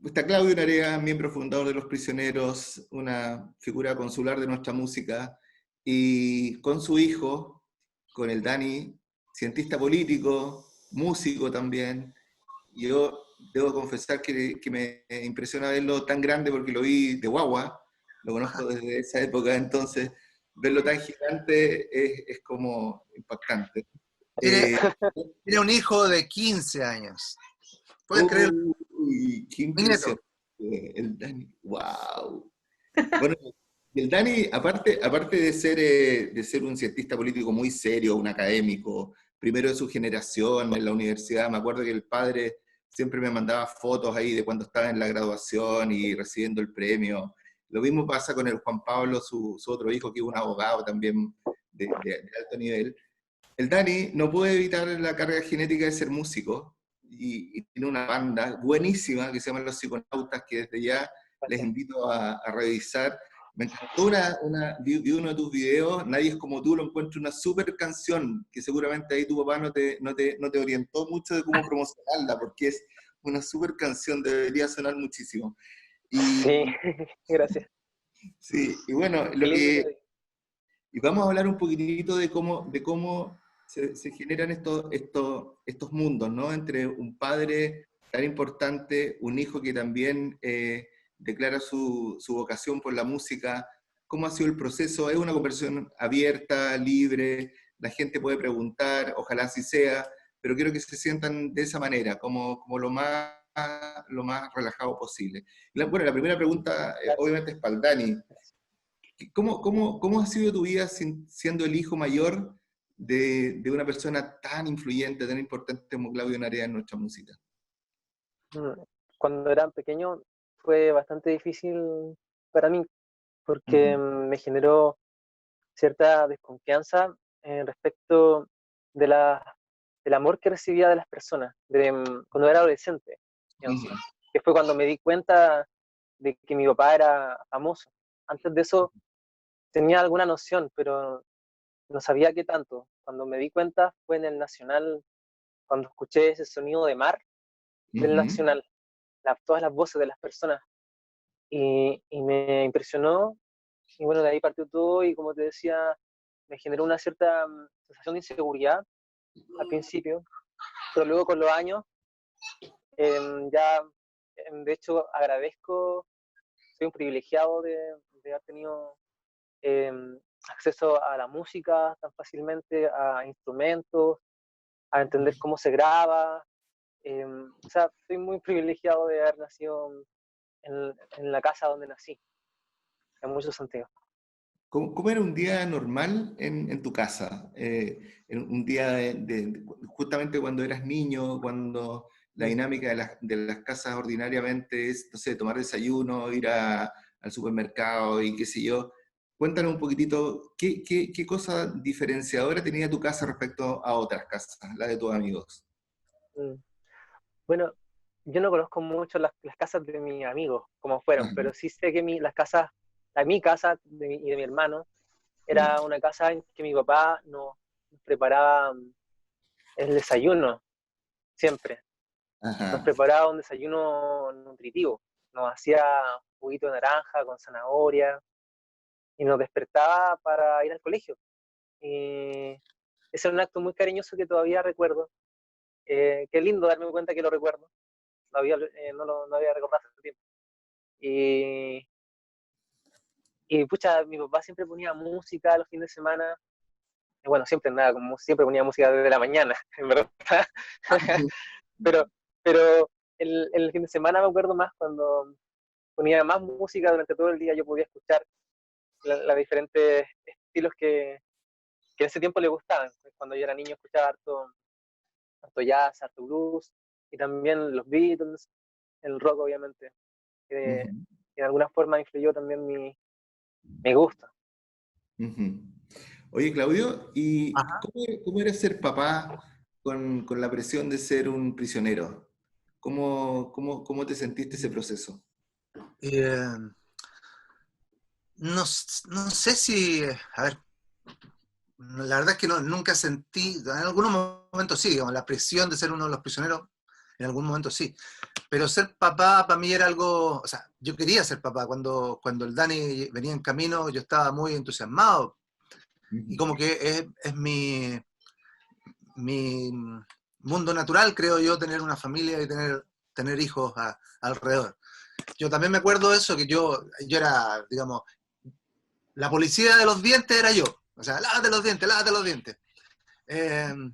Está Claudio Narea, miembro fundador de Los Prisioneros, una figura consular de nuestra música, y con su hijo, con el Dani, cientista político, músico también. Yo debo confesar que me impresiona verlo tan grande porque lo vi de guagua, lo conozco desde esa época, entonces verlo tan gigante es como impactante. Tiene, tiene un hijo de 15 años. ¿Puedes creer? Uy, qué Mi nieto. impresionante. El Dani, wow. Bueno, el Dani, aparte de ser un cientista político muy serio, un académico, primero de su generación en la universidad, me acuerdo que el padre siempre me mandaba fotos ahí de cuando estaba en la graduación y recibiendo el premio. Lo mismo pasa con el Juan Pablo, su otro hijo, que es un abogado también de alto nivel. El Dani no puede evitar la carga genética de ser músico y tiene una banda buenísima que se llama Los Psiconautas, que desde ya les invito a revisar. Me encantó vi uno de tus videos, Nadie es como tú, lo encuentro una súper canción, que seguramente ahí tu papá no te orientó mucho de cómo promocionarla, porque es una súper canción, debería sonar muchísimo. Sí, Y gracias. sí, y bueno, Qué lindo. y vamos a hablar un poquitito de cómo se generan estos mundos, ¿no? Entre un padre tan importante, un hijo que también declara su vocación por la música. ¿Cómo ha sido el proceso? Es una conversación abierta, libre, la gente puede preguntar, ojalá así sea, pero quiero que se sientan de esa manera, como lo más relajado posible. Bueno, la primera pregunta obviamente es para el Dani. ¿Cómo ha sido tu vida siendo el hijo mayor de una persona tan influyente, tan importante como Claudio Narea en nuestra música? Cuando era pequeño fue bastante difícil para mí, porque me generó cierta desconfianza respecto de del amor que recibía de las personas, cuando era adolescente, digamos, que fue cuando me di cuenta de que mi papá era famoso. Antes de eso tenía alguna noción, pero no sabía qué tanto. Cuando me di cuenta fue en el Nacional, cuando escuché ese sonido de mar del Nacional, todas las voces de las personas, y me impresionó, y bueno, de ahí partió todo, y como te decía, me generó una cierta sensación de inseguridad al principio, pero luego con los años, ya, de hecho, agradezco, soy un privilegiado de haber tenido eh, acceso a la música tan fácilmente, a instrumentos, a entender cómo se graba. O sea, estoy muy privilegiado de haber nacido en la casa donde nací, en muchos sentidos. ¿Cómo era un día normal en tu casa? En un día justamente cuando eras niño, cuando la dinámica de las casas ordinariamente es, no sé, tomar desayuno, ir al supermercado y qué sé yo. Cuéntanos un poquitito, ¿qué cosa diferenciadora tenía tu casa respecto a otras casas, la de tus amigos? Bueno, yo no conozco mucho las casas de mis amigos, cómo fueron, pero sí sé que mi casa y de mi hermano, era una casa en que mi papá nos preparaba el desayuno, siempre. Nos Ajá. preparaba un desayuno nutritivo. Nos hacía juguito de naranja con zanahoria y nos despertaba para ir al colegio. Y ese era un acto muy cariñoso que todavía recuerdo. Qué lindo darme cuenta que lo recuerdo. No había recordado hace tiempo. Y, y pucha, mi papá siempre ponía música los fines de semana. Y bueno, siempre nada, como siempre ponía música desde la mañana, en verdad. pero pero el fin de semana me acuerdo más cuando ponía más música durante todo el día. Yo podía escuchar los diferentes estilos que en ese tiempo le gustaban. Cuando yo era niño escuchaba harto jazz, harto blues, y también los Beatles, el rock obviamente, que de alguna forma influyó también mi gusto. Oye, Claudio, ¿y Ajá. cómo era ser papá con la presión de ser un prisionero? ¿Cómo te sentiste ese proceso? Eh, no, no sé si, a ver, la verdad es que nunca sentí, en algunos momentos sí, digamos, la presión de ser uno de los prisioneros en algún momento sí. Pero ser papá para mí era algo, o sea, yo quería ser papá. Cuando el Dani venía en camino, yo estaba muy entusiasmado. Y como que es mi mundo natural, creo yo, tener una familia y tener hijos alrededor. Yo también me acuerdo de eso, que yo era, digamos, la policía de los dientes era yo. O sea, lávate los dientes, lávate los dientes.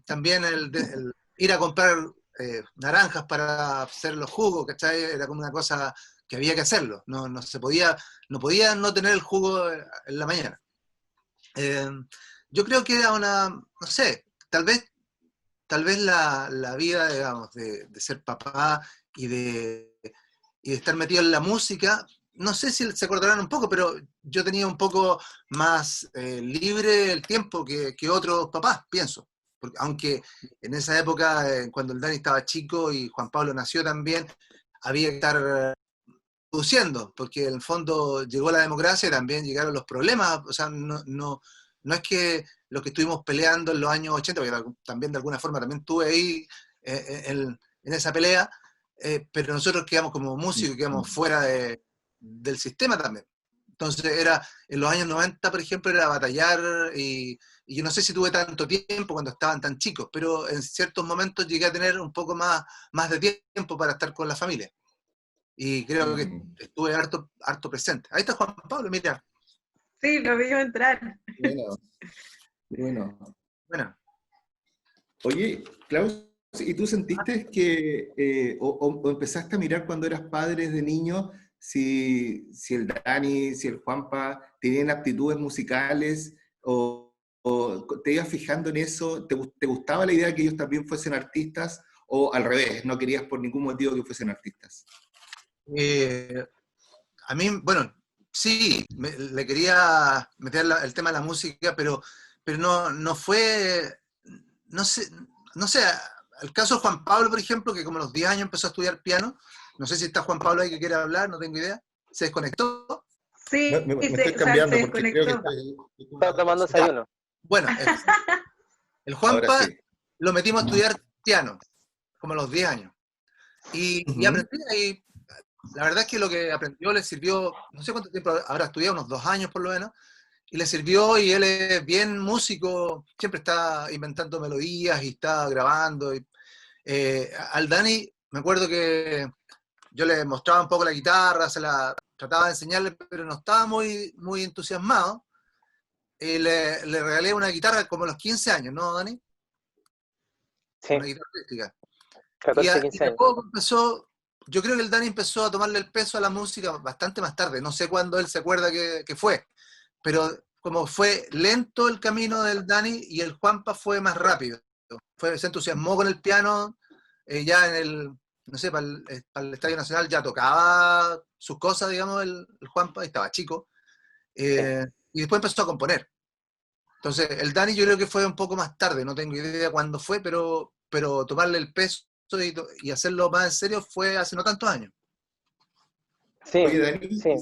También el ir a comprar naranjas para hacer los jugos, ¿cachai? Era como una cosa que había que hacerlo. No se podía, no podía no tener el jugo en la mañana. Eh, yo creo que era no sé, tal vez la vida, digamos, de ser papá y de estar metido en la música, no sé si se acordarán un poco, pero yo tenía un poco más libre el tiempo que otros papás, pienso. Porque, aunque en esa época, cuando el Dani estaba chico y Juan Pablo nació también, había que estar produciendo, porque en el fondo llegó la democracia y también llegaron los problemas. O sea, no es que lo que estuvimos peleando en los años 80, porque también de alguna forma también estuve ahí en esa pelea, pero nosotros quedamos como músicos, quedamos fuera del sistema también. Entonces en los años 90, por ejemplo, era batallar y yo no sé si tuve tanto tiempo cuando estaban tan chicos, pero en ciertos momentos llegué a tener un poco más de tiempo para estar con la familia. Y creo que estuve harto presente. Ahí está Juan Pablo, mira. Sí, lo vimos entrar. Bueno, bueno. Bueno, Oye, Klaus, ¿y tú sentiste que, o empezaste a mirar cuando eras padre de niño, si el Dani, si el Juanpa tenían aptitudes musicales, o te ibas fijando en eso? ¿Te gustaba la idea de que ellos también fuesen artistas, o al revés, no querías por ningún motivo que fuesen artistas? a mí, bueno, sí, le quería meter el tema de la música, pero no fue, no sé, no sé, el caso de Juan Pablo, por ejemplo, que como a los 10 años empezó a estudiar piano, no sé si está Juan Pablo ahí que quiere hablar, no tengo idea, se desconectó. Sí, Me estoy se cambiando porque creo que desconectó. Estaba tomando Ya, desayuno. bueno, el ahora Juanpa sí. lo metimos a estudiar piano, como a los 10 años. Y Ujú. aprendí ahí, la verdad es que lo que aprendió le sirvió, no sé cuánto tiempo habrá estudiado, unos 2 años por lo menos, y le sirvió y él es bien músico, siempre está inventando melodías y está grabando. Al Dani, me acuerdo que yo le mostraba un poco la guitarra, se la trataba de enseñarle, pero no estaba muy entusiasmado. Y le regalé una guitarra como a los 15 años, ¿no, Dani? Sí, Una guitarra eléctrica. Y, 14, y 15 de años. poco empezó, yo creo que el Dani empezó a tomarle el peso a la música bastante más tarde, no sé cuándo él se acuerda que fue, pero como fue lento el camino del Dani y el Juanpa fue más rápido. Se entusiasmó con el piano, ya no sé, para el Estadio Nacional ya tocaba sus cosas, digamos, el Juanpa, estaba chico, Sí. y después empezó a componer. Entonces, el Dani yo creo que fue un poco más tarde, no tengo idea cuándo fue, pero tomarle el peso y hacerlo más en serio fue hace no tantos años. Sí, Oye, Dani, sí. ¿y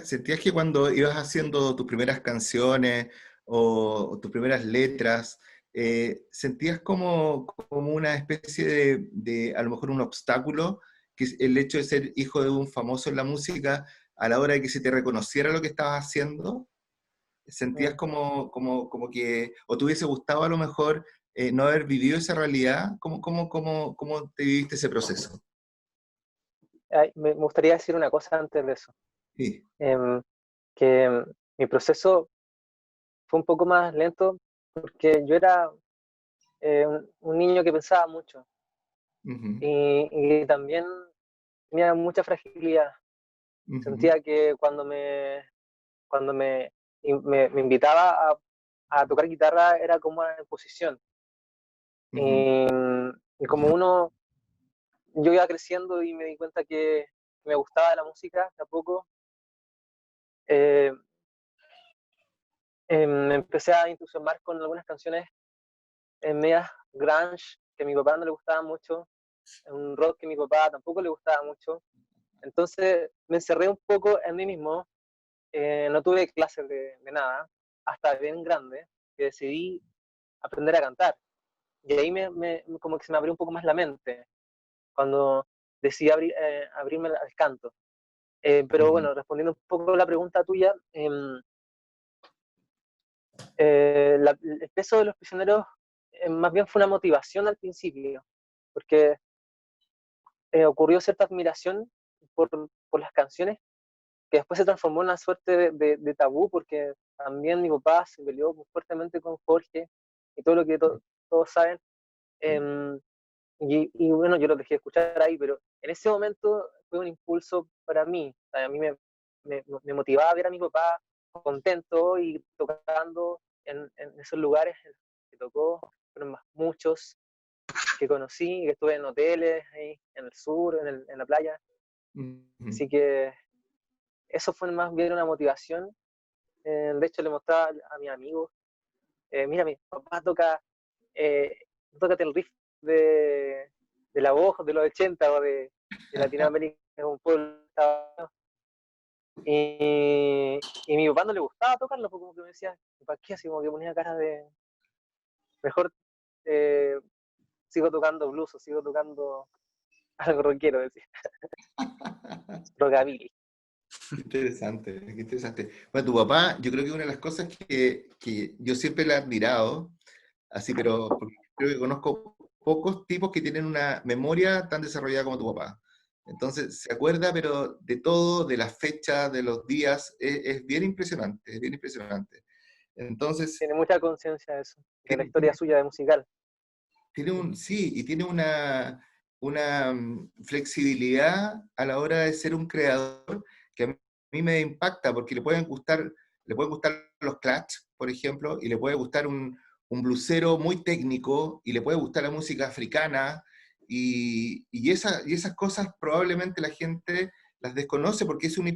sentías que cuando ibas haciendo tus primeras canciones o tus primeras letras, sentías como una especie a lo mejor un obstáculo, que es el hecho de ser hijo de un famoso en la música, a la hora de que se te reconociera lo que estabas haciendo? ¿Sentías Mm. como que, o te hubiese gustado a lo mejor no haber vivido esa realidad? ¿Cómo te viviste ese proceso? Ay, me gustaría decir una cosa antes de eso. Sí. Em, que mi proceso fue un poco más lento porque yo era un niño que pensaba mucho Ujú, y también tenía mucha fragilidad. ujú, Sentía que cuando me invitaba a tocar guitarra era como una imposición. ujú. Y, y como yo iba creciendo y me di cuenta que me gustaba la música de a poco, eh, me empecé a entusiasmar con algunas canciones en medias grunge que a mi papá no le gustaba mucho, un rock que a mi papá tampoco le gustaba mucho. Entonces me encerré un poco en mí mismo, no tuve clases de nada, hasta bien grande, que decidí aprender a cantar. Y ahí como que se me abrió un poco más la mente. cuando decidí abrirme al canto. Pero bueno, respondiendo un poco a la pregunta tuya, el peso de Los Prisioneros más bien fue una motivación al principio, porque ocurrió cierta admiración por las canciones, que después se transformó en una suerte de tabú, porque también mi papá se peleó muy fuertemente con Jorge, y todo lo que todos saben. Y bueno, yo lo dejé de escuchar ahí, pero en ese momento fue un impulso para mí. O sea, a mí me motivaba ver a mi papá contento y tocando en esos lugares en los que tocó. Fueron muchos que conocí, que estuve en hoteles ahí en el sur, en la playa. Así que eso fue más bien una motivación. De hecho, le mostraba a mis amigos, mira, mi papá tócate el riff de la voz de los 80 o de Latinoamérica, es un pueblo. Y mi papá no le gustaba tocarlo, porque como que me decía, ¿para qué? Así como que ponía cara de, mejor eh, sigo tocando blues o sigo tocando algo rockero, decía. Rockabilly. Qué interesante, qué interesante. Bueno, tu papá, yo creo que una de las cosas que yo siempre le he admirado, así, pero porque creo que conozco pocos tipos que tienen una memoria tan desarrollada como tu papá. Entonces, se acuerda, pero de todo, de las fechas, de los días, es bien impresionante, es bien impresionante. Entonces, Tiene mucha conciencia de eso, de la tiene, historia suya de musical. sí, y tiene una flexibilidad a la hora de ser un creador que a mí me impacta, porque le pueden gustar los Clash, por ejemplo, y le puede gustar un blusero muy técnico, y le puede gustar la música africana, y esas cosas probablemente la gente las desconoce porque es un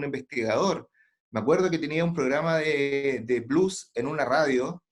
investigador. Me acuerdo que tenía un programa de blues en una radio,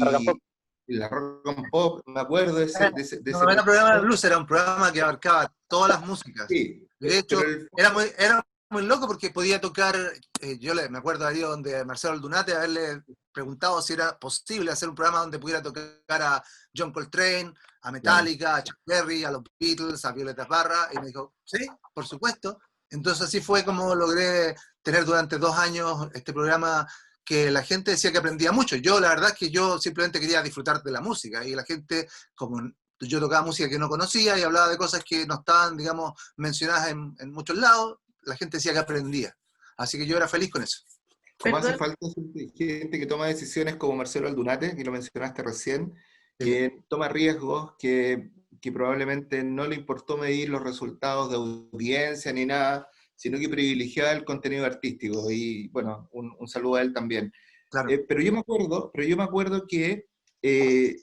Rock and Pop. y la Rock and Pop, me acuerdo de No ese era un programa de locutor. blues, era un programa que abarcaba todas las músicas. Sí, De pero hecho, era muy loco porque podía tocar, me acuerdo ahí donde Marcelo Aldunate haberle preguntado si era posible hacer un programa donde pudiera tocar a John Coltrane, a Metallica, a Chuck Berry, a los Beatles, a Violeta Parra, y me dijo, sí, por supuesto. Entonces así fue como logré tener durante 2 años este programa que la gente decía que aprendía mucho. Yo, la verdad es que yo simplemente quería disfrutar de la música, y la gente, como yo tocaba música que no conocía y hablaba de cosas que no estaban, digamos, mencionadas en muchos lados, la gente decía que aprendía. Así que yo era feliz con eso. como hace Perdón, falta gente que toma decisiones como Marcelo Aldunate, que lo mencionaste recién, Sí. que toma riesgos, que probablemente no le importó medir los resultados de audiencia ni nada, sino que privilegiaba el contenido artístico. Y bueno, un saludo a él también. Claro. Pero yo me acuerdo eh,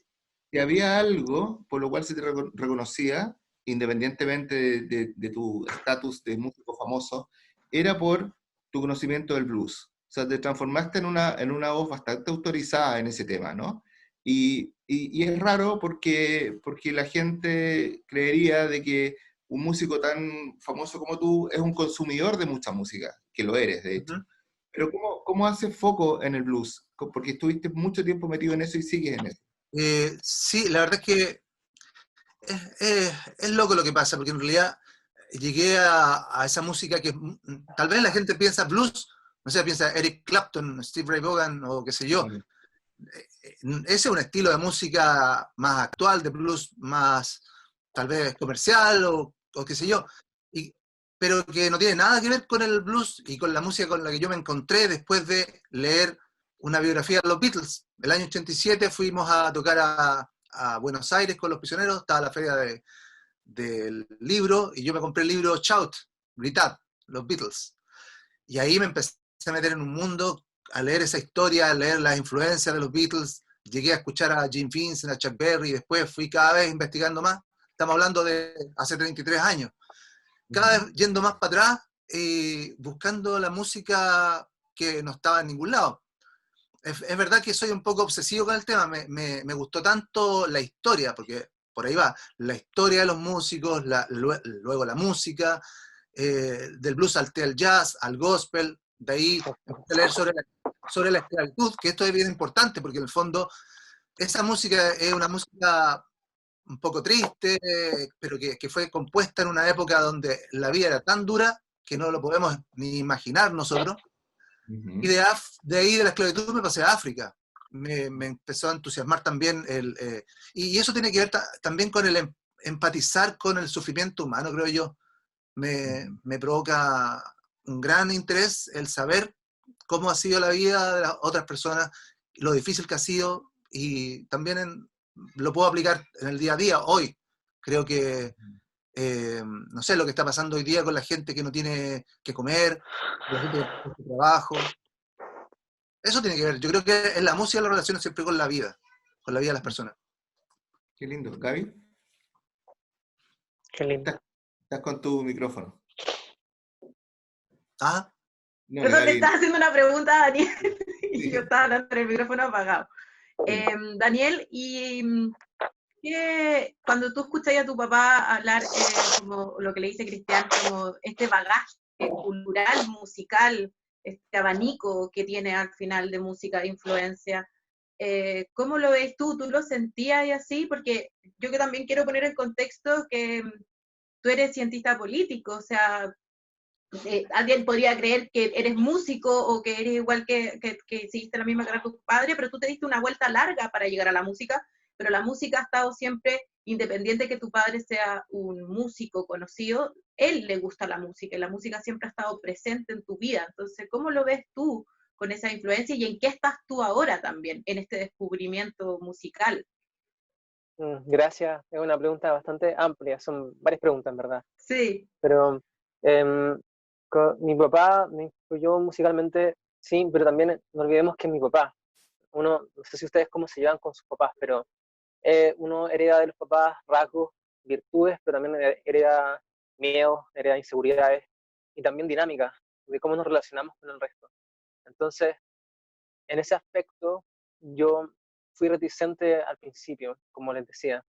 que había algo por lo cual se te reconocía, independientemente de tu estatus de músico famoso, era por tu conocimiento del blues. O sea, te transformaste en una voz bastante autorizada en ese tema, ¿no? Y es raro porque la gente creería de que un músico tan famoso como tú es un consumidor de mucha música, que lo eres, de hecho. Uh-huh. Pero ¿cómo haces foco en el blues? Porque estuviste mucho tiempo metido en eso y sigues en eso. Sí, la verdad es que es loco lo que pasa, porque en realidad llegué a esa música que tal vez la gente piensa blues, no sé, piensa Eric Clapton, Steve Ray Vaughan o qué sé yo. Claro. Ese es un estilo de música más actual, de blues más tal vez comercial o qué sé yo, pero que no tiene nada que ver con el blues y con la música con la que yo me encontré después de leer una biografía de los Beatles. El año 87 fuimos a tocar a Buenos Aires con Los Prisioneros, estaba la feria del libro, y yo me compré el libro Shout, Gritad, los Beatles. Y ahí me empecé a meter en un mundo, a leer esa historia, a leer las influencias de los Beatles. Llegué a escuchar a Jim Vincent, a Chuck Berry, y después fui cada vez investigando más. Estamos hablando de hace 33 años. Cada vez yendo más para atrás y buscando la música que no estaba en ningún lado. Es verdad que soy un poco obsesivo con el tema, me gustó tanto la historia, porque por ahí va, la historia de los músicos, luego la música, del blues al jazz, al gospel, de ahí empecé a leer sobre la esclavitud, que esto es bien importante, porque en el fondo esa música es una música un poco triste, pero que fue compuesta en una época donde la vida era tan dura que no lo podemos ni imaginar nosotros. Y de ahí de la esclavitud me pasé a África. Me empezó a entusiasmar también y eso tiene que ver también con el empatizar con el sufrimiento humano, creo yo. Me provoca un gran interés el saber cómo ha sido la vida de las otras personas, lo difícil que ha sido, y también lo puedo aplicar en el día a día, hoy. Creo que, no sé, lo que está pasando hoy día con la gente que no tiene que comer, la gente que no tiene trabajo. Eso tiene que ver. Yo creo que en la música la relaciona siempre con la vida de las personas. Qué lindo. Gaby, Qué lindo. estás con tu micrófono. Ah, No, Perdón, le Gaby. estás haciendo una pregunta a Daniel y Sí. yo estaba hablando con el micrófono apagado. Daniel, y cuando tú escuchas a tu papá hablar, como lo que le dice Cristian, como este bagaje cultural, musical, este abanico que tiene al final de música de influencia, ¿cómo lo ves tú? ¿Tú lo sentías y así? Porque yo que también quiero poner en contexto que tú eres cientista político, o sea, alguien podría creer que eres músico o que eres igual que hiciste la misma carrera que tu padre, pero tú te diste una vuelta larga para llegar a la música, pero la música ha estado siempre, independiente que tu padre sea un músico conocido, él le gusta la música y la música siempre ha estado presente en tu vida. Entonces, ¿cómo lo ves tú con esa influencia y en qué estás tú ahora también en este descubrimiento musical? Gracias, es una pregunta bastante amplia, son varias preguntas en verdad. Sí. Pero mi papá me influyó musicalmente, sí, pero también no olvidemos que mi papá, no sé si ustedes cómo se llevan con sus papás, pero uno hereda de los papás rasgos, virtudes, pero también hereda miedos, hereda inseguridades y también dinámicas de cómo nos relacionamos con el resto. Entonces, en ese aspecto, yo fui reticente al principio, como les decía,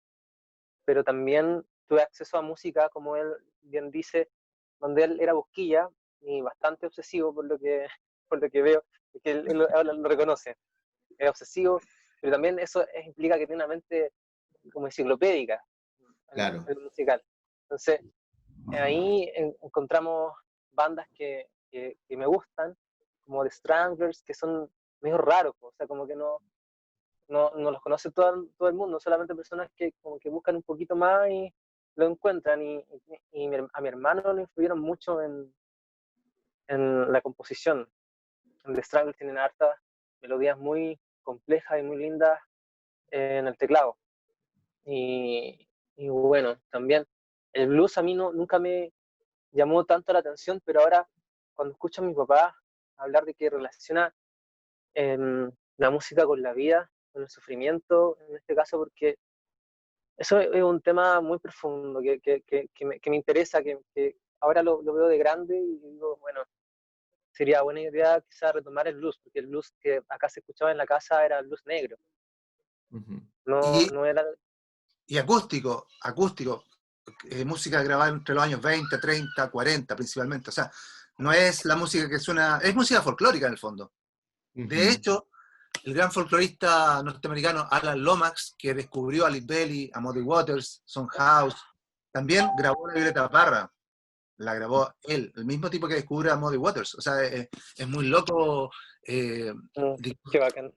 pero también tuve acceso a música, como él bien dice, donde él era busquilla y bastante obsesivo por lo que veo, que él lo reconoce, es obsesivo, pero también eso implica que tiene una mente como enciclopédica en el Claro. aspecto musical. Entonces, ahí encontramos bandas que me gustan, como The Stranglers, que son medio raros, o sea, como que no los conoce todo el mundo, solamente personas que como que buscan un poquito más y lo encuentran. Y a mi hermano lo influyeron mucho en la composición. En The Stranglers tienen hartas melodías muy complejas y muy lindas en el teclado. Y bueno, también el blues a mí nunca me llamó tanto la atención, pero ahora cuando escucho a mi papá hablar de que relaciona la música con la vida, con el sufrimiento, en este caso, porque eso es un tema muy profundo que me interesa, que ahora lo veo de grande y digo, bueno, sería buena idea quizás retomar el blues, porque el blues que acá se escuchaba en la casa era el blues negro, y, no era... y acústico, música grabada entre los años 20, 30, 40 principalmente. O sea, no es la música que suena, es música folclórica en el fondo. De hecho, el gran folclorista norteamericano Alan Lomax, que descubrió a Lead Belly, a Muddy Waters, Son House, también grabó la Violeta Parra. La grabó él, el mismo tipo que descubre a Muddy Waters. O sea, es muy loco. Qué bacán.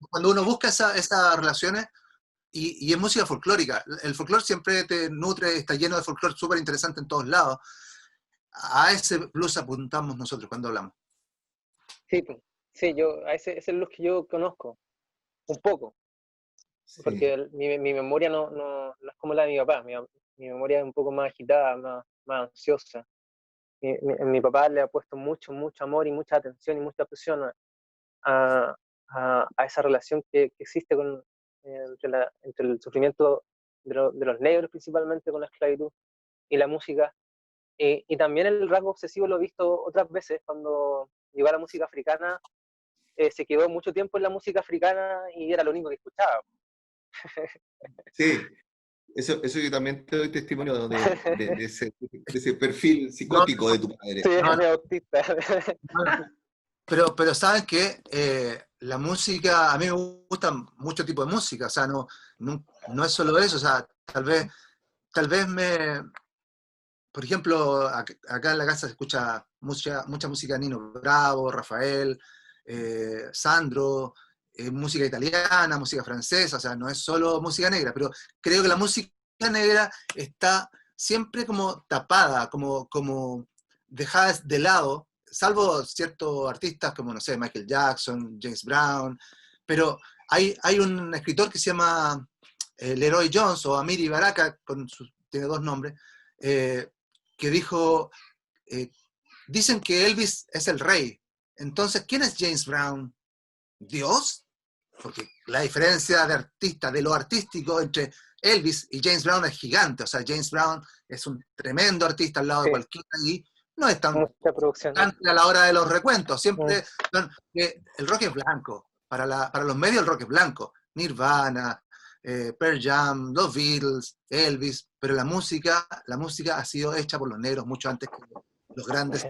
Cuando uno busca esas relaciones, y es música folclórica. El folclore siempre te nutre, está lleno de folclore súper interesante en todos lados. A ese blues apuntamos nosotros cuando hablamos. Sí, sí, ese es el blues que yo conozco, un poco, Sí. porque mi memoria no es como la de mi papá, mi memoria es un poco más agitada, más ansiosa. Mi papá le ha puesto mucho amor y mucha atención y mucha presión a esa relación que existe entre el sufrimiento de los negros, principalmente con la esclavitud, y la música. Y también el rasgo obsesivo lo he visto otras veces cuando llegó a la música africana. Se quedó mucho tiempo en la música africana y era lo único que escuchaba. Sí, eso yo también te doy testimonio de ese perfil No, psicótico de tu padre. Sí, no, es autista. pero saben que la música, a mí me gusta mucho tipo de música, o sea, no es solo eso, o sea, tal vez por ejemplo, acá en la casa se escucha mucha música de Nino Bravo, Rafael, Sandro, música italiana, música francesa, o sea, no es solo música negra, pero creo que la música negra está siempre como tapada, como dejada de lado, salvo ciertos artistas como, no sé, Michael Jackson, James Brown, pero hay un escritor que se llama Leroy Jones o Amiri Baraka, tiene dos nombres, que dijo, eh, dicen que Elvis es el rey. Entonces, ¿quién es James Brown? ¿Dios? Porque la diferencia de artista, de lo artístico entre Elvis y James Brown es gigante. O sea, James Brown es un tremendo artista al lado de Sí, cualquiera y no es tan mucha producción. importante a la hora de los recuentos. Siempre Mm. el rock es blanco. Para los medios el rock es blanco. Nirvana, Pearl Jam, los Beatles, Elvis, pero la música ha sido hecha por los negros mucho antes que las grandes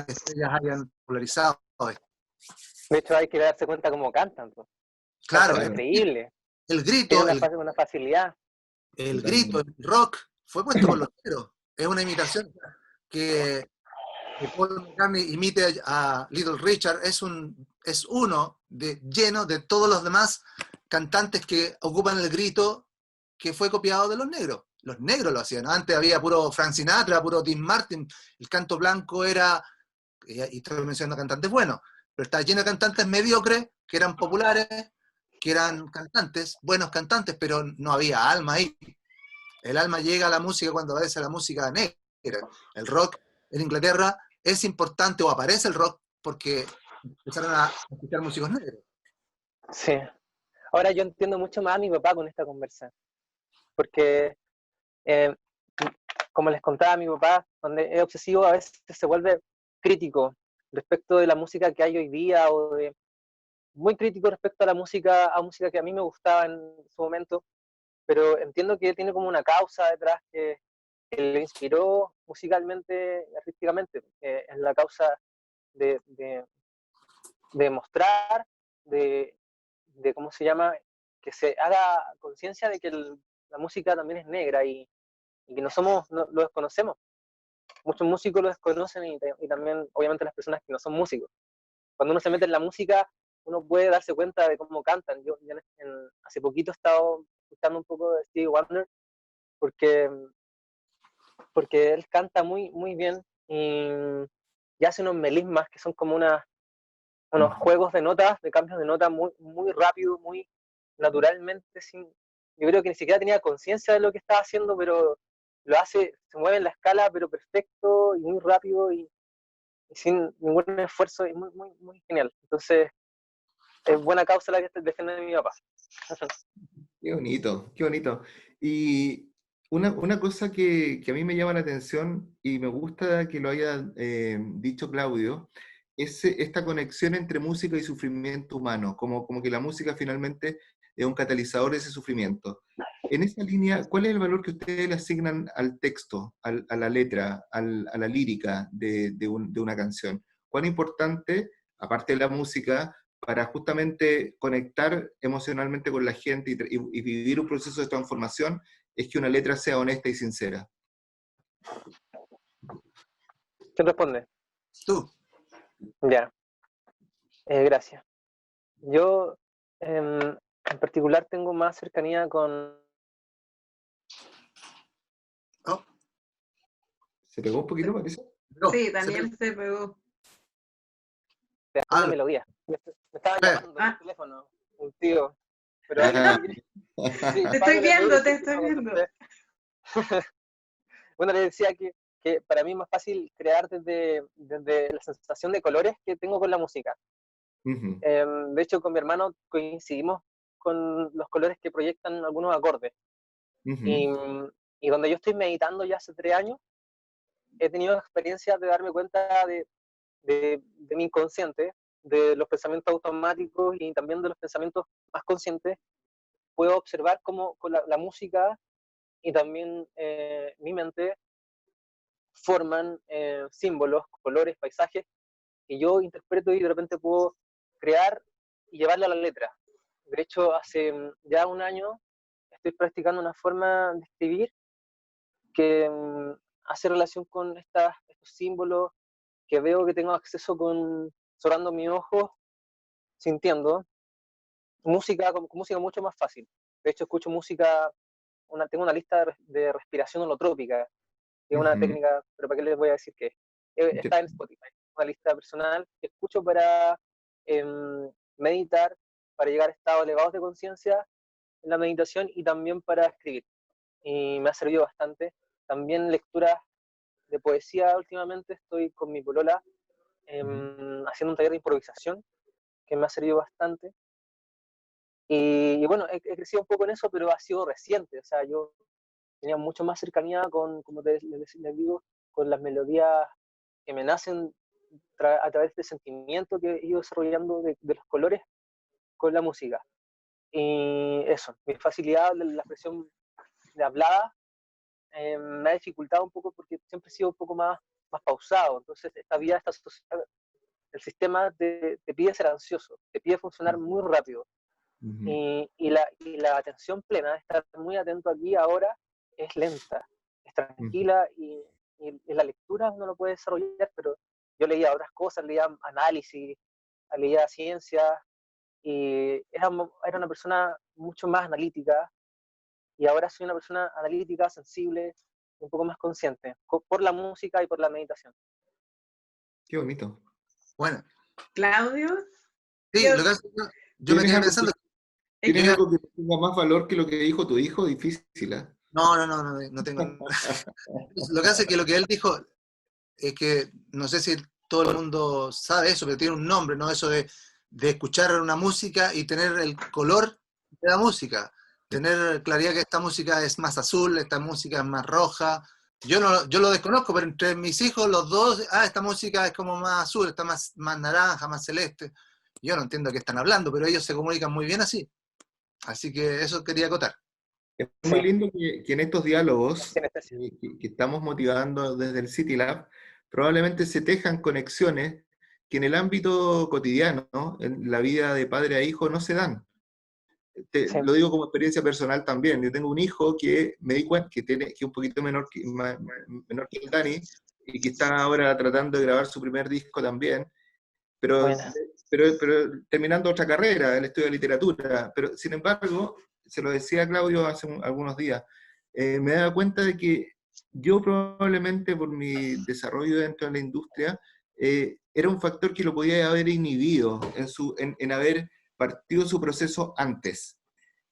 estrellas hayan popularizado esto. De hecho, hay que darse cuenta cómo cantan, pues. Claro, Cantan increíble. el Tienen grito, una facilidad. el grito, Totalmente. el rock fue puesto por los negros. Es una imitación que Paul McCartney imite a Little Richard, es uno lleno de todos los demás cantantes que ocupan el grito que fue copiado de los negros. Los negros lo hacían. Antes había puro Frank Sinatra, puro Dean Martin. El canto blanco era, y estoy mencionando cantantes buenos, pero está lleno de cantantes mediocres que eran populares, que eran cantantes, buenos cantantes, pero no había alma ahí. El alma llega a la música cuando aparece la música negra. El rock en Inglaterra es importante, o aparece el rock, porque empezaron a escuchar músicos negros. Sí. Ahora yo entiendo mucho más a mi papá con esta conversa. Porque, eh, como les contaba, mi papá, donde es obsesivo, a veces se vuelve crítico respecto de la música que hay hoy día, o muy crítico respecto a música que a mí me gustaba en su momento, pero entiendo que tiene como una causa detrás que le inspiró musicalmente, artísticamente. Es la causa de, de, de mostrar, ¿cómo se llama? Que se haga conciencia de que la música también es negra y que no lo desconocemos. Muchos músicos lo desconocen y también, obviamente, las personas que no son músicos. Cuando uno se mete en la música, uno puede darse cuenta de cómo cantan. Yo hace poquito he estado escuchando un poco de Stevie Wonder porque, porque él canta muy, muy bien y hace unos melismas que son como unos juegos de notas, de cambios de nota muy, muy rápido, muy naturalmente. Yo creo que ni siquiera tenía conciencia de lo que estaba haciendo, pero lo hace, se mueve en la escala, pero perfecto y muy rápido y sin ningún esfuerzo, y muy, muy, muy genial. Entonces, es buena causa la que defiende mi papá. Qué bonito, qué bonito. Y una cosa que a mí me llama la atención y me gusta que lo haya dicho Claudio, es esta conexión entre música y sufrimiento humano, como que la música finalmente es un catalizador de ese sufrimiento. En esa línea, ¿cuál es el valor que ustedes le asignan al texto, a la letra, a la lírica de una canción? ¿Cuán importante, aparte de la música, para justamente conectar emocionalmente con la gente y vivir un proceso de transformación, es que una letra sea honesta y sincera? ¿Quién responde? Tú. Ya, gracias. Yo, en particular, tengo más cercanía con... Oh, ¿Se pegó un poquito, parece? no, Sí, Daniel se pegó. creando melodías. Me estaba llamando en el teléfono un tío, pero Ah. sí, Te estoy págale mail viendo, y te sí, estoy no viendo. contesté. Bueno, le decía que para mí es más fácil crear desde la sensación de colores que tengo con la música. Ujú, De hecho, con mi hermano coincidimos con los colores que proyectan algunos acordes. Y, ujú. y donde yo estoy meditando ya hace 3 años, he tenido experiencias de darme cuenta de mi inconsciente, de los pensamientos automáticos y también de los pensamientos más conscientes. Puedo observar cómo con la música y también mi mente forman símbolos, colores, paisajes, que yo interpreto y de repente puedo crear y llevarlo a la letra. De hecho, hace ya un año estoy practicando una forma de escribir que hace relación con estos símbolos que veo que tengo acceso cerrando mis ojos, sintiendo. Música, con música mucho más fácil. De hecho, escucho música, tengo una lista de respiración holotrópica, que es una Ujú. técnica, pero ¿para qué les voy a decir qué es? Está en Spotify, una lista personal que escucho para meditar, para llegar a estados elevados de conciencia en la meditación y también para escribir. Y me ha servido bastante. También lecturas de poesía últimamente, estoy con mi polola haciendo un taller de improvisación que me ha servido bastante. Y bueno, he crecido un poco en eso, pero ha sido reciente. O sea, yo tenía mucho más cercanía con, como les digo, con las melodías que me nacen a través del sentimiento que he ido desarrollando de los colores con la música. Y eso, mi facilidad de la expresión de hablada me ha dificultado un poco porque siempre he sido un poco más pausado. Entonces, esta vida, el sistema te pide ser ansioso, te pide funcionar muy rápido. Ujú. Y la atención plena, estar muy atento aquí ahora, es lenta, es Ujú. tranquila y la lectura uno lo puede desarrollar, pero yo leía otras cosas, leía análisis, leía ciencia y era una persona mucho más analítica y ahora soy una persona analítica, sensible, un poco más consciente, por la música y por la meditación. Qué bonito. Bueno, Claudio, sí, yo, lo que hace, yo me ¿Tienes quedé algo pensando, es yo ¿Tienes que ya, algo que tenga más valor que lo que dijo tu hijo? Difícil, ¿eh? no tengo. Lo que hace es que lo que él dijo es que, no sé si todo el mundo sabe eso, pero tiene un nombre, ¿no? Eso de escuchar una música y tener el color de la música, tener claridad que esta música es más azul, esta música es más roja. Yo lo desconozco, pero entre mis hijos, los dos, esta música es como más azul, está más naranja, más celeste. Yo no entiendo qué están hablando, pero ellos se comunican muy bien así. Así que eso quería acotar. Es Sí, muy lindo que en estos diálogos sinestesia. que estamos motivando desde el City Lab, probablemente se tejan conexiones que en el ámbito cotidiano, ¿no? En la vida de padre a hijo, no se dan. Sí, Lo digo como experiencia personal también. Yo tengo un hijo que me di cuenta que es un poquito menor que el Dani y que está ahora tratando de grabar su primer disco también, pero, buena. pero terminando otra carrera, el estudio de literatura. Pero sin embargo, se lo decía a Claudio hace algunos días, me daba cuenta de que yo probablemente por mi desarrollo dentro de la industria, era un factor que lo podía haber inhibido en haber partido su proceso antes.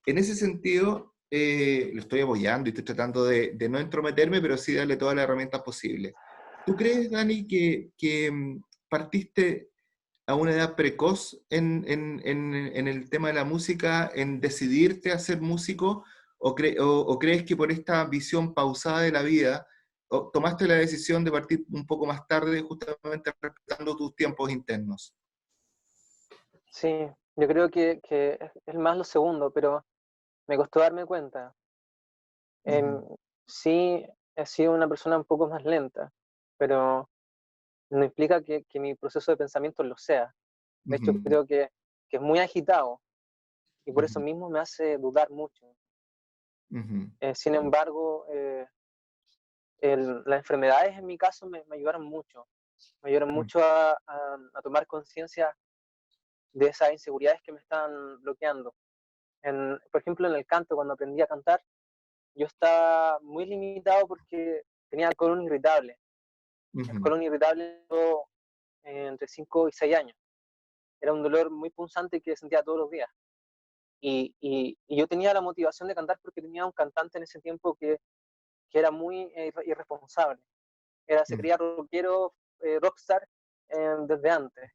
En ese sentido, lo estoy apoyando y estoy tratando de no entrometerme, pero sí darle todas las herramientas posibles. ¿Tú crees, Dani, que partiste a una edad precoz en el tema de la música, en decidirte a ser músico, o crees que por esta visión pausada de la vida, tomaste la decisión de partir un poco más tarde, justamente respetando tus tiempos internos? Sí, yo creo que es más lo segundo, pero me costó darme cuenta. Ujú, Sí, he sido una persona un poco más lenta, pero no implica que mi proceso de pensamiento lo sea. De hecho, ujú, creo que es muy agitado y por eso ujú, mismo me hace dudar mucho. ujú, Sin embargo, las enfermedades en mi caso me ayudaron mucho. Me ayudaron ujú, mucho a tomar conciencia de esas inseguridades que me estaban bloqueando. Por ejemplo, en el canto, cuando aprendí a cantar, yo estaba muy limitado porque tenía el colon irritable. El ujú, colon irritable duró, entre 5 y 6 años. Era un dolor muy punzante que sentía todos los días. Y yo tenía la motivación de cantar porque tenía un cantante en ese tiempo que era muy irresponsable. Se ujú. creía rockero, rockstar desde antes.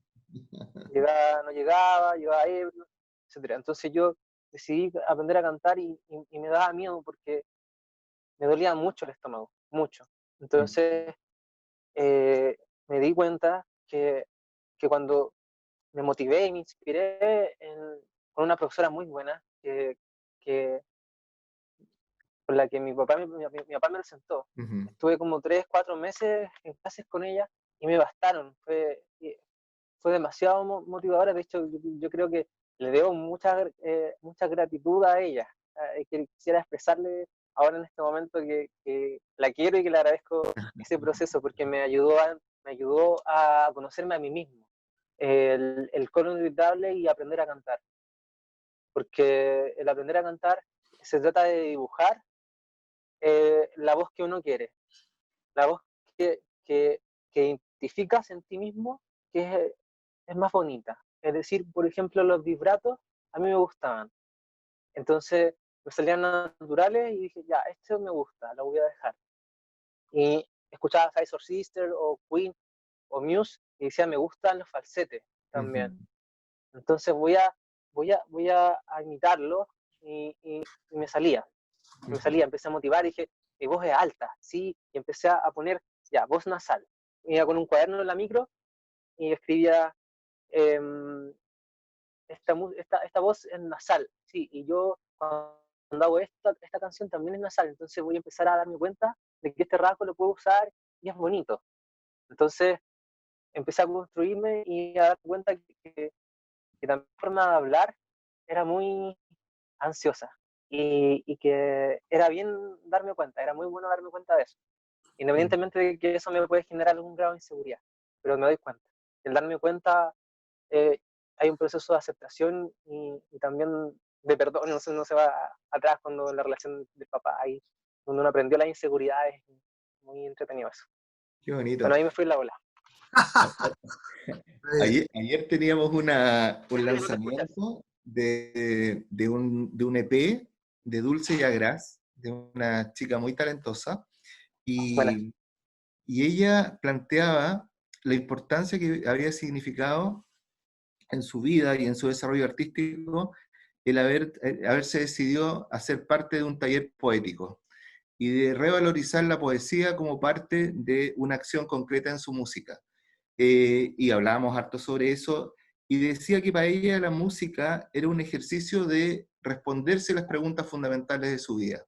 No llegaba ebrio, etc. Entonces yo decidí aprender a cantar y me daba miedo porque me dolía mucho el estómago, mucho. Entonces me di cuenta que cuando me motivé y me inspiré con una profesora muy buena que, con la que mi papá me presentó. Ujú. Estuve como 3, 4 meses en clases con ella y me bastaron. Fue demasiado motivadora. De hecho, yo creo que le debo mucha gratitud a ella, que quisiera expresarle ahora en este momento que la quiero y que le agradezco ese proceso porque me ayudó a conocerme a mí mismo, el coro inevitable y aprender a cantar, porque el aprender a cantar se trata de dibujar la voz que uno quiere, la voz que identificas en ti mismo, que es más bonita. Es decir, por ejemplo, los vibratos a mí me gustaban. Entonces me salían naturales y dije, ya, esto me gusta, lo voy a dejar. Y escuchaba Size or Sister o Queen o Muse y decía, me gustan los falsetes también. Entonces voy a imitarlo y me salía. Empecé a motivar y dije, mi voz es alta, ¿sí? Y empecé a poner, ya, voz nasal. Iba con un cuaderno en la micro y escribía, esta voz es nasal, sí, y yo cuando hago esta canción también es nasal, entonces voy a empezar a darme cuenta de que este rasgo lo puedo usar y es bonito. Entonces empecé a construirme y a dar cuenta que también la forma de hablar era muy ansiosa y que era bien darme cuenta, era muy bueno darme cuenta de eso, independientemente de que eso me puede generar algún grado de inseguridad, pero me doy cuenta. El darme cuenta, hay un proceso de aceptación y también de perdón, no se va atrás cuando la relación del papá, ahí donde uno aprendió las inseguridades, muy entretenido eso. Qué bonito. Bueno, ahí me fui en la bola. Ayer teníamos un lanzamiento de un EP de Dulce y Agraz, de una chica muy talentosa, y ella planteaba la importancia que había significado en su vida y en su desarrollo artístico el haberse decidido a ser parte de un taller poético y de revalorizar la poesía como parte de una acción concreta en su música. Y hablábamos harto sobre eso, y decía que para ella la música era un ejercicio de responderse las preguntas fundamentales de su vida,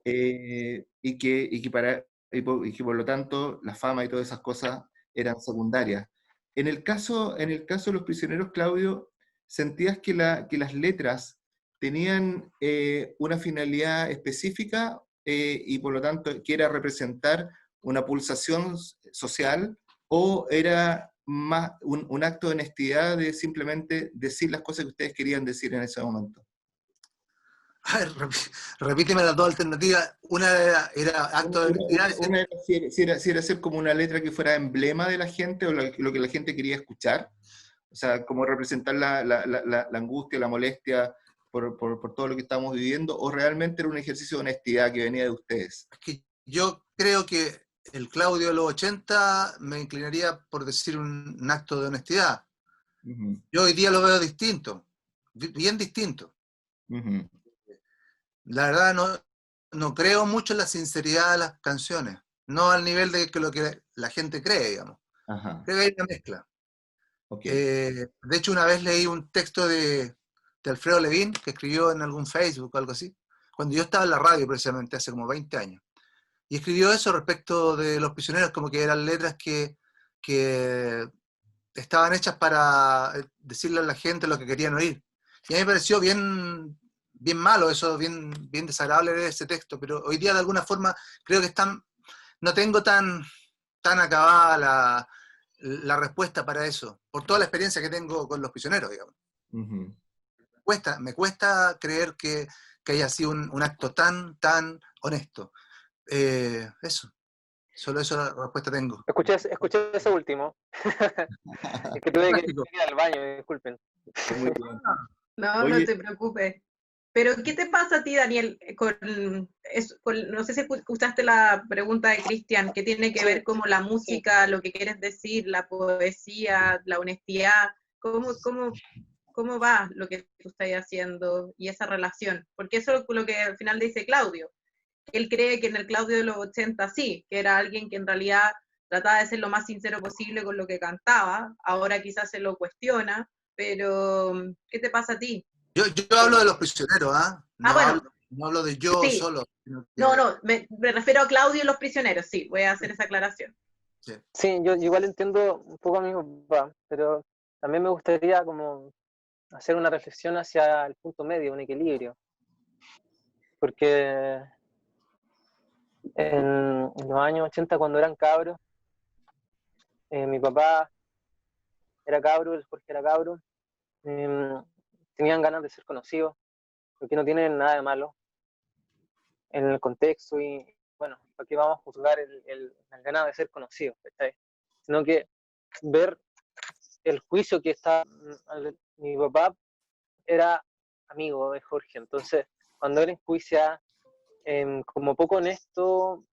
y que por lo tanto la fama y todas esas cosas eran secundarias. En el caso de Los Prisioneros, Claudio, ¿sentías que las letras tenían una finalidad específica, y por lo tanto que era representar una pulsación social, o era más un acto de honestidad de simplemente decir las cosas que ustedes querían decir en ese momento? A ver, repíteme las dos alternativas. Una era acto de honestidad. Una era si era hacer como una letra que fuera emblema de la gente o lo que la gente quería escuchar, o sea, como representar la angustia, la molestia por todo lo que estamos viviendo, o realmente era un ejercicio de honestidad que venía de ustedes. Es que yo creo que el Claudio de los 80 me inclinaría por decir un acto de honestidad. Yo hoy día lo veo distinto, bien distinto. La verdad no creo mucho en la sinceridad de las canciones, no al nivel de lo que la gente cree, digamos. Ajá. Creo que hay una mezcla. Okay. De hecho, una vez leí un texto de Alfredo Levin, que escribió en algún Facebook o algo así, cuando yo estaba en la radio precisamente, hace como 20 años. Y escribió eso respecto de Los Prisioneros, como que eran letras que estaban hechas para decirle a la gente lo que querían oír. Y a mí me pareció bien malo eso, bien desagradable de ese texto, pero hoy día de alguna forma creo que no tengo tan acabada la respuesta para eso, por toda la experiencia que tengo con Los Prisioneros, digamos. Me cuesta creer que haya sido un acto tan honesto. Eso. Solo eso la respuesta tengo. Escuché eso último. Es que tuve que ir al baño, disculpen. Muy bien. No, no te preocupes. Pero, ¿qué te pasa a ti, Daniel, no sé si escuchaste la pregunta de Cristian, que tiene que ver como la música, lo que quieres decir, la poesía, la honestidad, ¿cómo va lo que tú estás haciendo y esa relación? Porque eso es lo que al final dice Claudio. Él cree que en el Claudio de los 80 sí, que era alguien que en realidad trataba de ser lo más sincero posible con lo que cantaba, ahora quizás se lo cuestiona, pero ¿qué te pasa a ti? Yo hablo de Los Prisioneros, ¿ah? Bueno. No hablo de yo Sí. solo. No, me refiero a Claudio y Los Prisioneros, sí, voy a hacer esa aclaración. Sí, yo igual entiendo un poco a mi papá, pero también me gustaría como hacer una reflexión hacia el punto medio, un equilibrio, porque en los años 80, cuando eran cabros, mi papá era cabro, el Jorge era cabro, eh, tenían ganas de ser conocidos, porque no tienen nada de malo en el contexto y, bueno, ¿para qué vamos a juzgar las ganas de ser conocidos? ¿Cachai? Sino que ver el juicio que está, mi papá era amigo de Jorge, entonces cuando él enjuicia como poco honesto,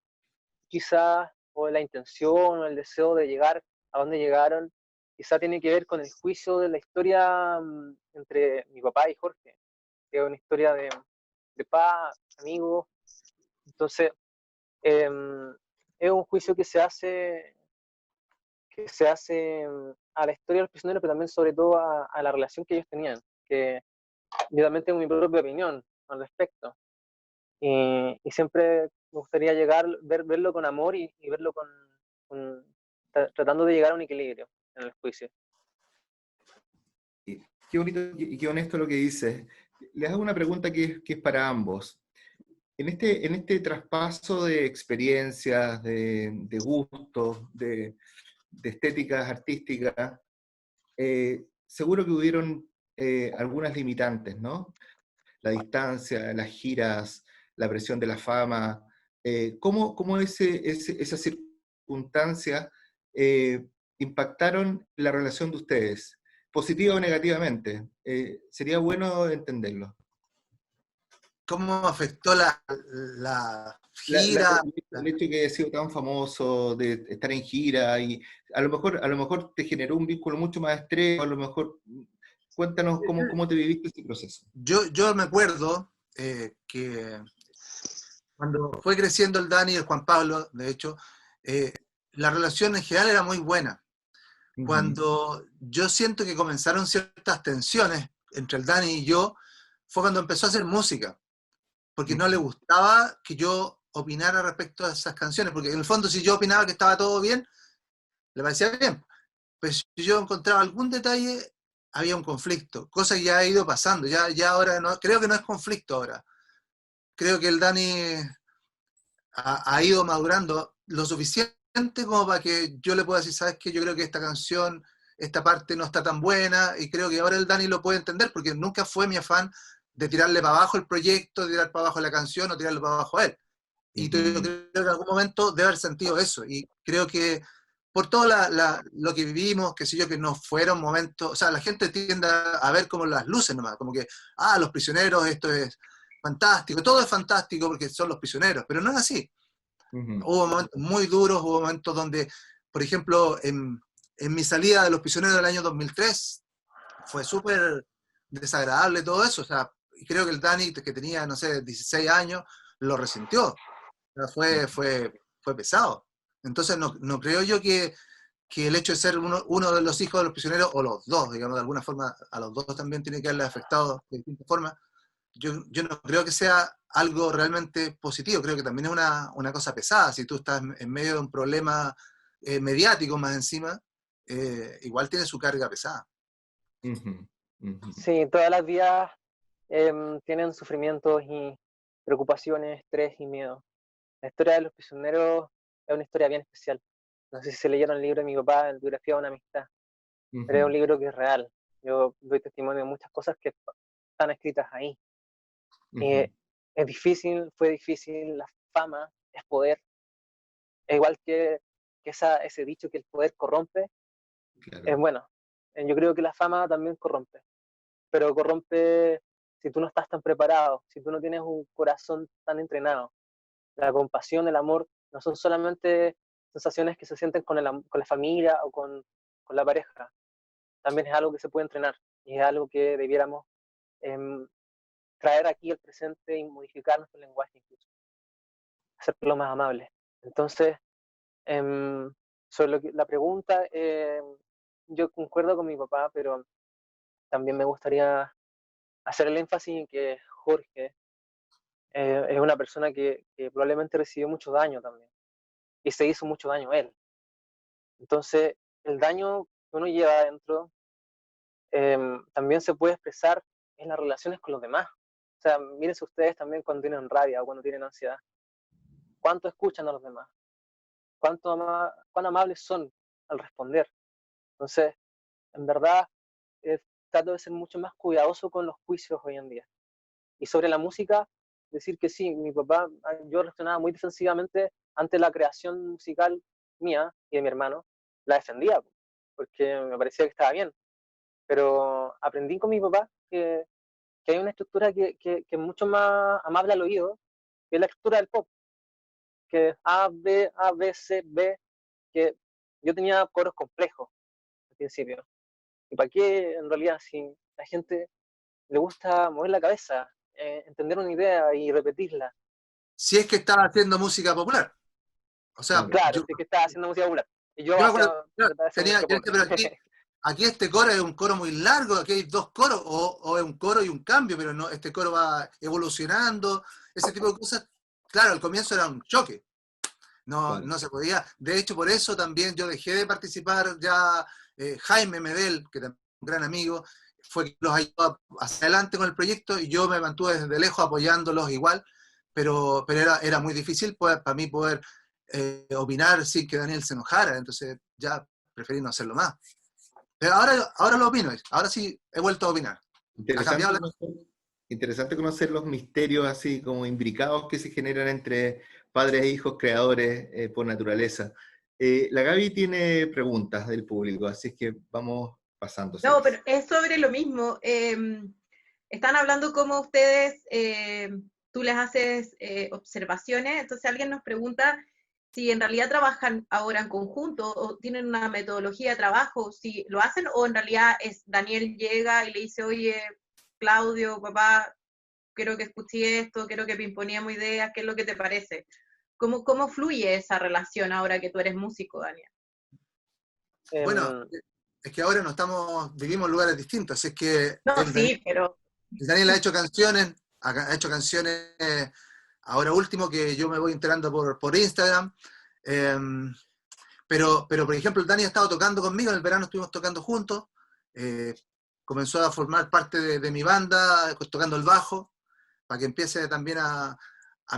quizás, o la intención o el deseo de llegar a donde llegaron, quizá tiene que ver con el juicio de la historia entre mi papá y Jorge, que es una historia de paz, amigos. Entonces, es un juicio que se hace a la historia de los prisioneros, pero también sobre todo a la relación que ellos tenían, que yo también tengo mi propia opinión al respecto. Y siempre me gustaría verlo con amor y verlo tratando de llegar a un equilibrio en el juicio. Y qué bonito y qué honesto lo que dices. Les hago una pregunta que es para ambos. En este traspaso de experiencias, de gustos, de estéticas artísticas, seguro que hubieron algunas limitantes, ¿no? La distancia, las giras, la presión de la fama. ¿Cómo esas circunstancias eh, impactaron la relación de ustedes? ¿Positiva o negativamente? Sería bueno entenderlo. ¿Cómo afectó la gira? El hecho de que haya sido tan famoso, de estar en gira, y a lo mejor te generó un vínculo mucho más estrecho, a lo mejor, cuéntanos cómo te viviste este proceso. Yo me acuerdo que cuando fue creciendo el Dani y el Juan Pablo, de hecho, eh, la relación en general era muy buena. Cuando yo siento que comenzaron ciertas tensiones entre el Dani y yo, fue cuando empezó a hacer música, porque no le gustaba que yo opinara respecto a esas canciones, porque en el fondo si yo opinaba que estaba todo bien, le parecía bien. Pues si yo encontraba algún detalle, había un conflicto, cosa que ya ha ido pasando, ya ahora no, creo que no es conflicto ahora. Creo que el Dani ha ido madurando lo suficiente como para que yo le pueda decir, sabes qué, yo creo que esta canción, esta parte no está tan buena, y creo que ahora el Dani lo puede entender, porque nunca fue mi afán de tirarle para abajo el proyecto, de tirar para abajo la canción o tirarle para abajo a él. Y yo creo que en algún momento debe haber sentido eso, y creo que por todo lo que vivimos, qué sé yo, que no fueron momentos, o sea, la gente tiende a ver como las luces nomás, como que, los prisioneros, esto es fantástico, todo es fantástico porque son los prisioneros, pero no es así. Hubo momentos muy duros, hubo momentos donde, por ejemplo, en mi salida de los prisioneros del año 2003, fue súper desagradable todo eso, o sea, y creo que el Dani, que tenía, no sé, 16 años, lo resintió, o sea, fue pesado. Entonces no creo yo que el hecho de ser uno de los hijos de los prisioneros, o los dos, digamos, de alguna forma, a los dos también tiene que haberle afectado de distintas formas. Yo no creo que sea algo realmente positivo, creo que también es una cosa pesada. Si tú estás en medio de un problema mediático más encima, igual tiene su carga pesada. Sí, todas las vidas tienen sufrimientos y preocupaciones, estrés y miedo. La historia de los prisioneros es una historia bien especial. No sé si se leyeron el libro de mi papá, el Biografía de una amistad, pero es un libro que es real. Yo doy testimonio de muchas cosas que están escritas ahí. Es difícil, fue difícil, la fama es poder. Es igual que ese dicho que el poder corrompe, Claro. es bueno. Yo creo que la fama también corrompe, pero corrompe si tú no estás tan preparado, si tú no tienes un corazón tan entrenado. La compasión, el amor, no son solamente sensaciones que se sienten con la familia o con la pareja. También es algo que se puede entrenar y es algo que debiéramos traer aquí al presente y modificar nuestro lenguaje incluso, hacerlo más amable. Entonces, sobre la pregunta, yo concuerdo con mi papá, pero también me gustaría hacer el énfasis en que Jorge es una persona que probablemente recibió mucho daño también y se hizo mucho daño él. Entonces, el daño que uno lleva adentro también se puede expresar en las relaciones con los demás. O sea, mírense ustedes también cuando tienen rabia o cuando tienen ansiedad. ¿Cuánto escuchan a los demás? ¿Cuán amables son al responder? Entonces, en verdad, trato de ser mucho más cuidadoso con los juicios hoy en día. Y sobre la música, decir que sí, mi papá, yo reaccionaba muy defensivamente ante la creación musical mía y de mi hermano, la defendía, porque me parecía que estaba bien. Pero aprendí con mi papá que hay una estructura que es mucho más amable al oído, que es la estructura del pop, que es A, B, C, B, que yo tenía coros complejos al principio. ¿Y para qué en realidad si la gente le gusta mover la cabeza, entender una idea y repetirla? Si es que estaba haciendo música popular. O sea, Claro. Claro, sí que estaba haciendo música popular. Y yo yo me hacía, acuerdo, claro, trataba de hacer tenía, música yo pop. decía, pero aquí este coro es un coro muy largo, aquí hay dos coros, o es un coro y un cambio, pero no, este coro va evolucionando, ese tipo de cosas. Claro, al comienzo era un choque, no, Claro. no se podía. De hecho, por eso también yo dejé de participar ya. Jaime Medel, que también es un gran amigo, fue quien los ayudó hacia adelante con el proyecto y yo me mantuve desde lejos apoyándolos igual, pero era muy difícil para mí poder opinar sin que Daniel se enojara, entonces ya preferí no hacerlo más. Pero ahora lo opino, ahora sí he vuelto a opinar. Ha Interesante cambiado la... conocer, interesante conocer los misterios así como imbricados que se generan entre padres e hijos creadores por naturaleza. La Gaby tiene preguntas del público, así es que vamos No, pasándoselas. pero es sobre lo mismo. Están hablando cómo ustedes, tú les haces observaciones, entonces alguien nos pregunta si en realidad trabajan ahora en conjunto o tienen una metodología de trabajo, si lo hacen o en realidad es Daniel llega y le dice, oye, Claudio, papá, quiero que escuché esto, quiero que pimponeemos ideas, ¿qué es lo que te parece? ¿Cómo fluye esa relación ahora que tú eres músico, Daniel? Bueno, Em, es que ahora no vivimos en lugares distintos, es que No, sí, pero Daniel ha hecho canciones, ha hecho canciones ahora último que yo me voy enterando por Instagram. Eh, pero, por ejemplo, el Dani ha estado tocando conmigo, en el verano estuvimos tocando juntos. eh, Comenzó a formar parte de mi banda, pues, tocando el bajo, para que empiece también a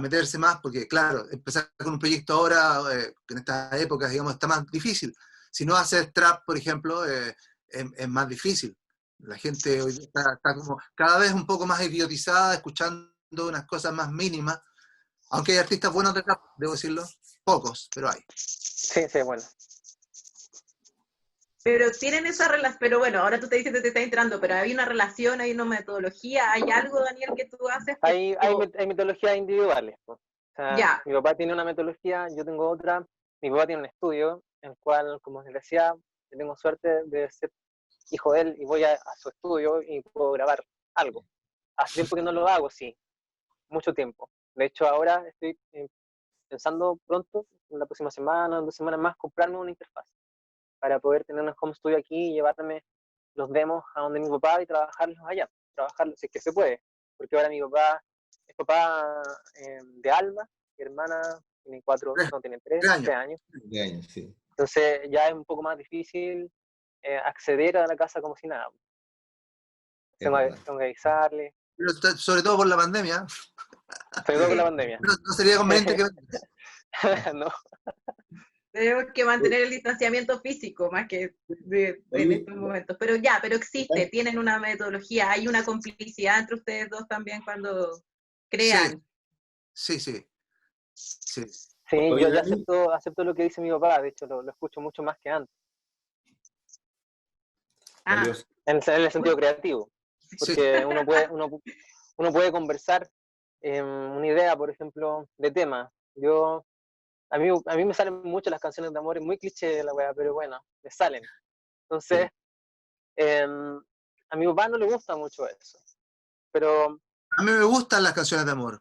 meterse más, porque claro, empezar con un proyecto ahora, en estas épocas, digamos, está más difícil. Si no haces trap, por ejemplo, es más difícil. La gente hoy día está como cada vez un poco más idiotizada, escuchando unas cosas más mínimas, aunque hay artistas buenos de trap, debo decirlo, pocos, pero hay. sí, sí, bueno. Pero tienen esa relación, pero bueno, ahora tú te dices que te estás entrando, pero hay una relación, hay una metodología, hay algo, Daniel, que tú haces que... Hay metodologías individuales, po. O sea, Ya, mi papá tiene una metodología, yo tengo otra. Mi papá tiene un estudio, en el cual, como les decía, yo tengo suerte de ser hijo de él y voy a su estudio y puedo grabar algo. Hace tiempo que no lo hago, sí, mucho tiempo. De hecho, ahora estoy pensando pronto, en la próxima semana, 2 semanas más, comprarme una interfaz para poder tener un home studio aquí y llevarme los demos a donde mi papá y trabajarlos allá. Trabajarlos, si es que se puede. Porque ahora mi papá es papá de Alma, mi hermana tiene 4, Tres, no, tiene 3, tres años. 3 años. De años, sí. Entonces ya es un poco más difícil acceder a la casa como si nada. Es verdad. Tengo que avisarle, Pero sobre todo por la pandemia, sobre todo con la sí. pandemia. no sería conveniente que... No, Tenemos que mantener el distanciamiento físico más que en Oye, estos momentos. Pero ya, pero existe, Dani, tienen una metodología, hay una complicidad entre ustedes dos también cuando Sí, crean. sí, sí, sí. sí, oye, yo Dani, acepto lo que dice mi papá, de hecho lo escucho mucho más que antes, Ah, valioso. en el sentido creativo, Sí. porque uno puede conversar una idea, por ejemplo, de tema. A mí me salen mucho las canciones de amor, es muy cliché la weá, pero bueno, me salen. Entonces, Sí. a mi papá no le gusta mucho eso, pero A mí me gustan las canciones de amor,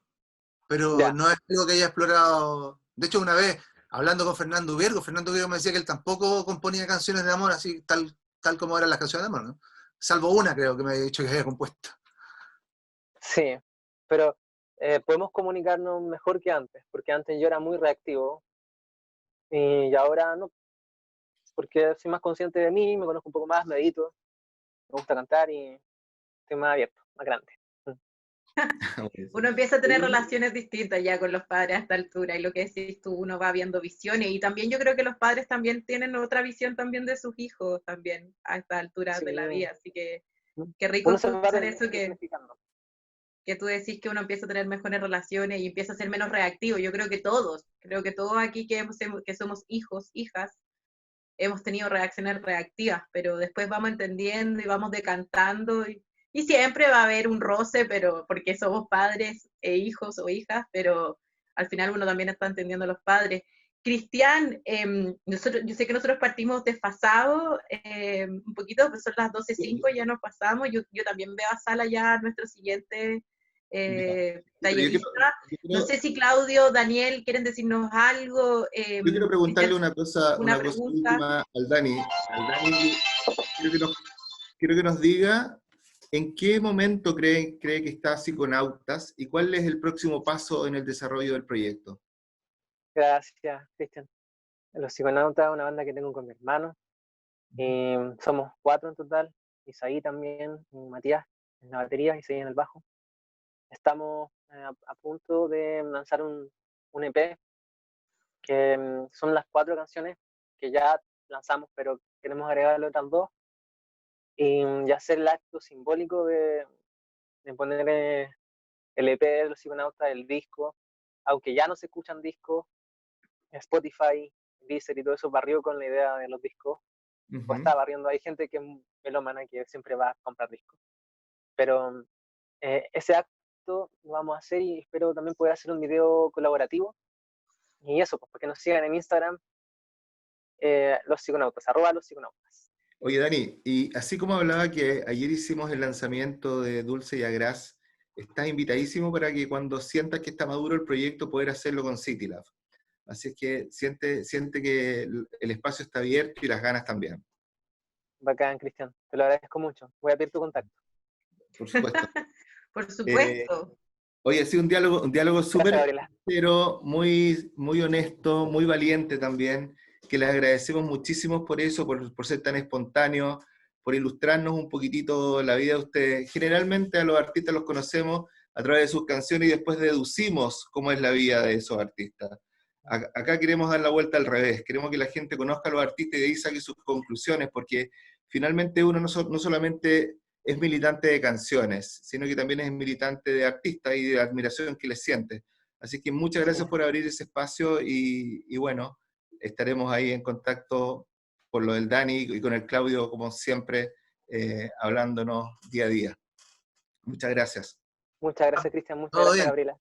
pero ya, no es algo que haya explorado. De hecho, una vez, hablando con Fernando Viergo me decía que él tampoco componía canciones de amor así, tal como eran las canciones de amor, ¿no? Salvo una, creo que me había dicho que había compuesto. sí, pero podemos comunicarnos mejor que antes, porque antes yo era muy reactivo y ahora no, porque soy más consciente de mí, me conozco un poco más, medito. me gusta cantar y estoy más abierto, más grande. Uno empieza a tener relaciones distintas ya con los padres a esta altura, y lo que decís tú, uno va viendo visiones, y también yo creo que los padres también tienen otra visión también de sus hijos también a esta altura de la Sí. vida, así que qué rico Uno se va escuchar eso planificando. que tú decís, que uno empieza a tener mejores relaciones y empieza a ser menos reactivo. Yo creo que todos aquí que somos hijos, hijas, hemos tenido reacciones reactivas, pero después vamos entendiendo y vamos decantando, y siempre va a haber un roce, pero porque somos padres e hijos o hijas, pero al final uno también está entendiendo a los padres. Cristian, yo sé que nosotros partimos desfasados un poquito, pues son las 12:05, ya nos pasamos. Yo también veo a Sala ya, nuestro siguiente tallerista. No sé si Claudio, Daniel, quieren decirnos algo. Yo quiero preguntarle una cosa pregunta. última al Dani. Quiero que nos diga en qué momento cree que está Psiconautas y cuál es el próximo paso en el desarrollo del proyecto. Gracias, Cristian. Los Psiconautas es una banda que tengo con mi hermano. Y somos 4 en total. Isaí también, Matías en la batería, Isaí en el bajo. Estamos a punto de lanzar un EP, que son las 4 canciones que ya lanzamos, pero queremos agregarle otras 2. Y hacer el acto simbólico de poner el EP de los Psiconautas, el disco, aunque ya no se escuchan discos, Spotify, Deezer y todo eso barrió con la idea de los discos, o está barriendo. Hay gente que es melómana que siempre va a comprar discos, pero ese acto lo vamos a hacer, y espero también poder hacer un video colaborativo, y eso, pues, porque nos sigan en Instagram, los Psiconautas, @lospsiconautas. Oye, Dani, y así como hablaba que ayer hicimos el lanzamiento de Dulce y Agraz, estás invitadísimo para que cuando sientas que está maduro el proyecto, poder hacerlo con CityLab. Así es que siente que el espacio está abierto y las ganas también. Bacán, Cristian, te lo agradezco mucho. Voy a pedir tu contacto. Por supuesto. Por supuesto. Oye, ha sido un diálogo súper, Gabriela. pero muy, muy honesto, muy valiente también, que les agradecemos muchísimo por eso, por ser tan espontáneos, por ilustrarnos un poquitito la vida de ustedes. Generalmente a los artistas los conocemos a través de sus canciones y después deducimos cómo es la vida de esos artistas. Acá queremos dar la vuelta al revés, queremos que la gente conozca a los artistas y de ahí saque sus conclusiones, porque finalmente uno no solamente es militante de canciones, sino que también es militante de artistas y de la admiración que les siente. Así que muchas gracias por abrir ese espacio y bueno, estaremos ahí en contacto por lo del Dani y con el Claudio, como siempre, hablándonos día a día. Muchas gracias. Muchas gracias, Cristian. Muchas Todo gracias, bien. Gabriela.